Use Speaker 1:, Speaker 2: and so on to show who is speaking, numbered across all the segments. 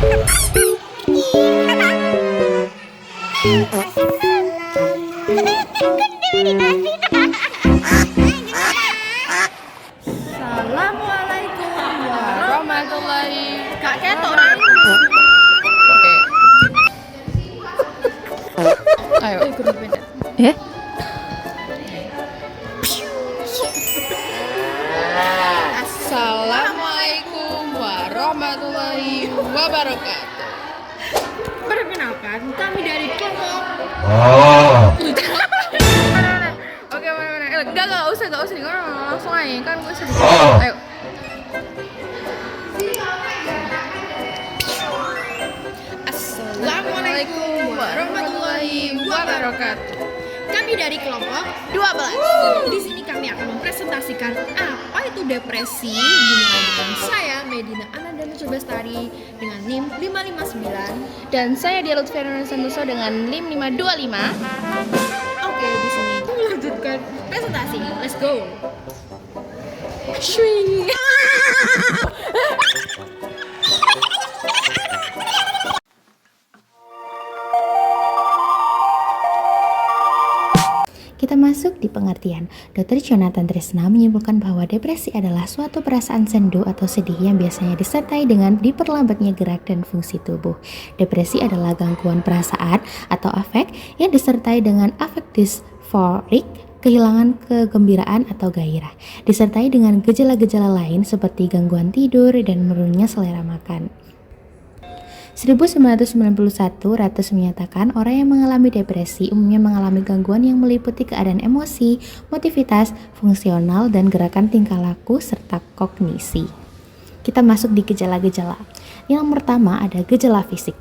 Speaker 1: Assalamualaikum warahmatullahi. Kak ketok. Oke. Ayo. Assalamualaikum warahmatullahi wabarakatuh. Perkenalkan, kami dari kelompok. Oke, mana? Enggak usah nih, langsung aja kan gue sedikit. Ayo. Assalamualaikum warahmatullahi wabarakatuh. Kami dari kelompok 12. Di sini kami akan mempresentasikan apa itu depresi dimulai dengan saya Medina Ananda Bestari dengan NIM 559
Speaker 2: dan saya Dia Lutfiana Santoso dengan NIM 525.
Speaker 1: Oke, di sini kita melanjutkan presentasi. Let's go.
Speaker 2: Swing.
Speaker 3: Kita masuk di pengertian. Dr. Jonathan Tresna menyimpulkan bahwa depresi adalah suatu perasaan sendu atau sedih yang biasanya disertai dengan diperlambatnya gerak dan fungsi tubuh. Depresi adalah gangguan perasaan atau afek yang disertai dengan afek disforik, kehilangan kegembiraan atau gairah, disertai dengan gejala-gejala lain seperti gangguan tidur dan menurunnya selera makan. 1991, Ratus menyatakan orang yang mengalami depresi umumnya mengalami gangguan yang meliputi keadaan emosi, motivitas, fungsional, dan gerakan tingkah laku serta kognisi. Kita masuk di gejala-gejala. Yang pertama ada gejala fisik,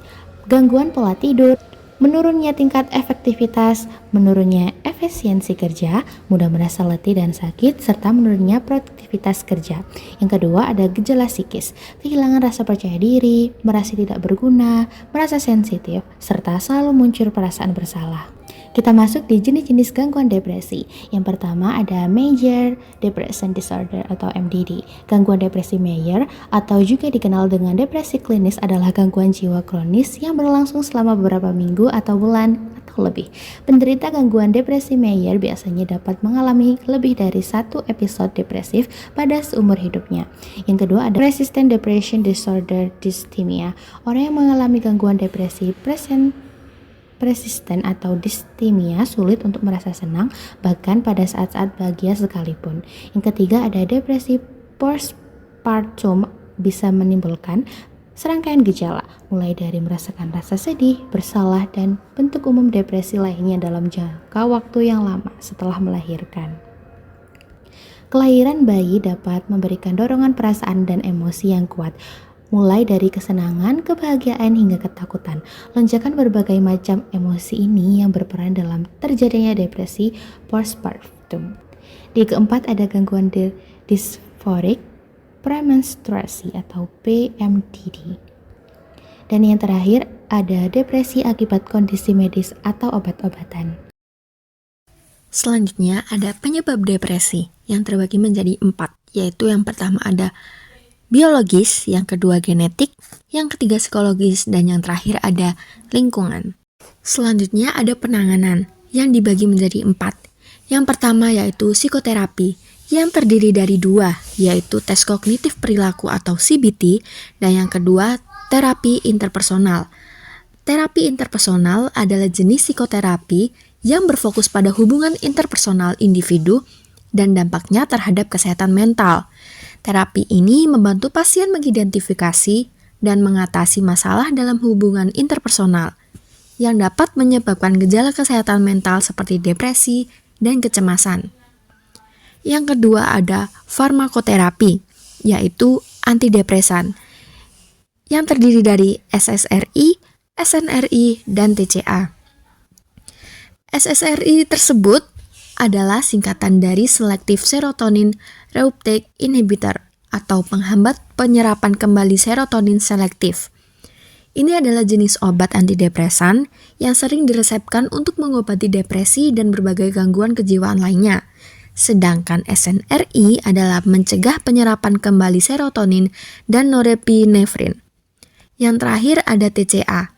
Speaker 3: gangguan pola tidur, menurunnya tingkat efektivitas, menurunnya efisiensi kerja, mudah merasa letih dan sakit, serta menurunnya produktivitas kerja. Yang kedua ada gejala psikis, kehilangan rasa percaya diri, merasa tidak berguna, merasa sensitif, serta selalu muncul perasaan bersalah. Kita masuk di jenis-jenis gangguan depresi. Yang pertama ada Major Depression Disorder atau MDD. Gangguan depresi Major atau juga dikenal dengan depresi klinis adalah gangguan jiwa kronis yang berlangsung selama beberapa minggu atau bulan atau lebih. Penderita gangguan depresi Major biasanya dapat mengalami lebih dari satu episode depresif pada seumur hidupnya. Yang kedua ada Persistent Depression Disorder Dysthymia. Orang yang mengalami gangguan depresi persisten atau dysthymia sulit untuk merasa senang bahkan pada saat-saat bahagia sekalipun. Yang ketiga ada depresi postpartum, bisa menimbulkan serangkaian gejala mulai dari merasakan rasa sedih, bersalah, dan bentuk umum depresi lainnya dalam jangka waktu yang lama setelah melahirkan. Kelahiran bayi dapat memberikan dorongan perasaan dan emosi yang kuat, mulai dari kesenangan, kebahagiaan, hingga ketakutan. Lonjakan berbagai macam emosi ini yang berperan dalam terjadinya depresi postpartum. Di keempat ada gangguan dysphoric premenstruasi atau PMDD. Dan yang terakhir ada depresi akibat kondisi medis atau obat-obatan.
Speaker 4: Selanjutnya ada penyebab depresi yang terbagi menjadi 4, yaitu yang pertama ada biologis, yang kedua genetik, yang ketiga psikologis, dan yang terakhir ada lingkungan. Selanjutnya ada penanganan yang dibagi menjadi 4. Yang pertama yaitu psikoterapi yang terdiri dari 2, yaitu tes kognitif perilaku atau CBT, dan yang kedua terapi interpersonal. Terapi interpersonal adalah jenis psikoterapi yang berfokus pada hubungan interpersonal individu dan dampaknya terhadap kesehatan mental. Terapi ini membantu pasien mengidentifikasi dan mengatasi masalah dalam hubungan interpersonal yang dapat menyebabkan gejala kesehatan mental seperti depresi dan kecemasan. Yang kedua ada farmakoterapi, yaitu antidepresan, yang terdiri dari SSRI, SNRI, dan TCA. SSRI tersebut adalah singkatan dari Selective Serotonin Reuptake Inhibitor atau penghambat penyerapan kembali serotonin selektif. Ini adalah jenis obat antidepresan yang sering diresepkan untuk mengobati depresi dan berbagai gangguan kejiwaan lainnya. Sedangkan SNRI adalah mencegah penyerapan kembali serotonin dan norepinefrin. Yang terakhir ada TCA.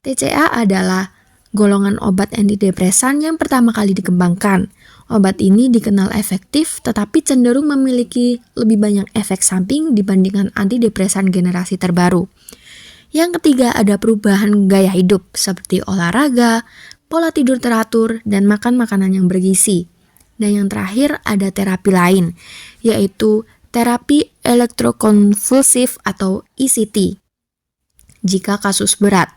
Speaker 4: TCA adalah golongan obat antidepresan yang pertama kali dikembangkan. Obat ini dikenal efektif tetapi cenderung memiliki lebih banyak efek samping dibandingkan antidepresan generasi terbaru. Yang ketiga ada perubahan gaya hidup seperti olahraga, pola tidur teratur, dan makan makanan yang bergizi. Dan yang terakhir ada terapi lain, yaitu terapi elektrokonvulsif atau ECT. Jika kasus berat.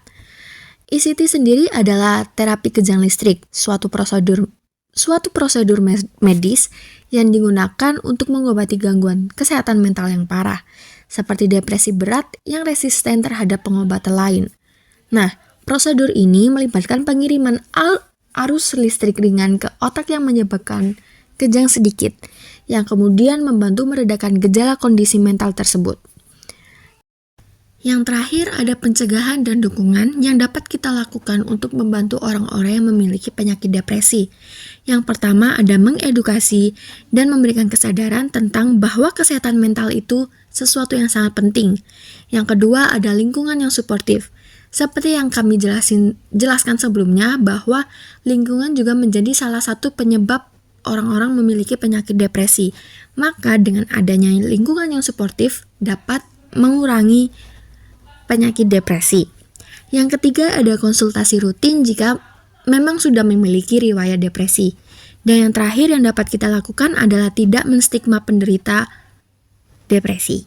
Speaker 4: ECT sendiri adalah terapi kejang listrik, suatu prosedur medis yang digunakan untuk mengobati gangguan kesehatan mental yang parah, seperti depresi berat yang resisten terhadap pengobatan lain. Nah, prosedur ini melibatkan pengiriman arus listrik ringan ke otak yang menyebabkan kejang sedikit, yang kemudian membantu meredakan gejala kondisi mental tersebut. Yang terakhir ada pencegahan dan dukungan yang dapat kita lakukan untuk membantu orang-orang yang memiliki penyakit depresi. Yang pertama ada mengedukasi dan memberikan kesadaran tentang bahwa kesehatan mental itu sesuatu yang sangat penting. Yang kedua ada lingkungan yang suportif. Seperti yang kami jelaskan sebelumnya bahwa lingkungan juga menjadi salah satu penyebab orang-orang memiliki penyakit depresi. Maka dengan adanya lingkungan yang suportif dapat mengurangi penyakit depresi. Yang ketiga ada konsultasi rutin jika memang sudah memiliki riwayat depresi. Dan yang terakhir yang dapat kita lakukan adalah tidak menstigma penderita depresi.